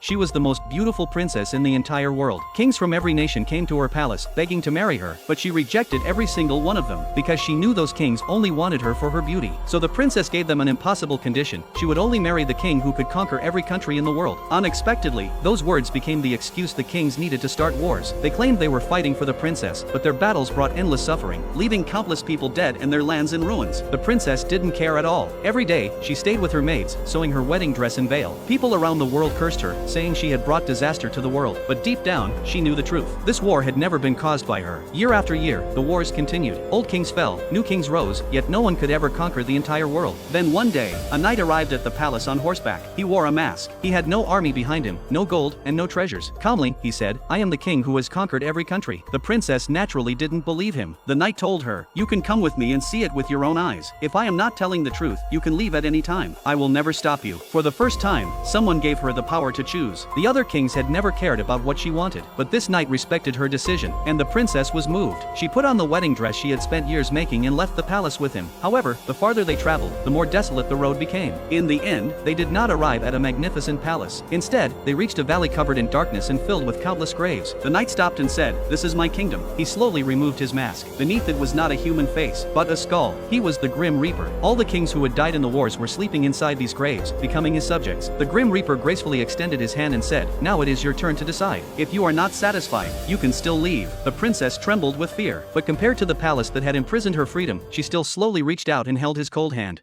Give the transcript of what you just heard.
She was the most beautiful princess in the entire world. Kings from every nation came to her palace, begging to marry her, but she rejected every single one of them, because she knew those kings only wanted her for her beauty. So the princess gave them an impossible condition: she would only marry the king who could conquer every country in the world. Unexpectedly, those words became the excuse the kings needed to start wars. They claimed they were fighting for the princess, but their battles brought endless suffering, leaving countless people dead and their lands in ruins. The princess didn't care at all. Every day, she stayed with her maids, sewing her wedding dress and veil. People around the world cursed her, saying she had brought disaster to the world, but deep down, she knew the truth. This war had never been caused by her. Year after year, the wars continued. Old kings fell, new kings rose, yet no one could ever conquer the entire world. Then one day, a knight arrived at the palace on horseback. He wore a mask. He had no army behind him, no gold, and no treasures. Calmly, he said, "I am the king who has conquered every country." The princess naturally didn't believe him. The knight told her, "You can come with me and see it with your own eyes. If I am not telling the truth, you can leave at any time. I will never stop you." For the first time, someone gave her the power to choose. The other kings had never cared about what she wanted, but this knight respected her decision, and the princess was moved. She put on the wedding dress she had spent years making and left the palace with him. However, the farther they traveled, the more desolate the road became. In the end, they did not arrive at a magnificent palace. Instead, they reached a valley covered in darkness and filled with countless graves. The knight stopped and said, "This is my kingdom." He slowly removed his mask. Beneath it was not a human face, but a skull. He was the Grim Reaper. All the kings who had died in the wars were sleeping inside these graves, becoming his subjects. The Grim Reaper gracefully extended his hand and said, "Now it is your turn to decide. If you are not satisfied, you can still leave." The princess trembled with fear, but compared to the palace that had imprisoned her freedom, she still slowly reached out and held his cold hand.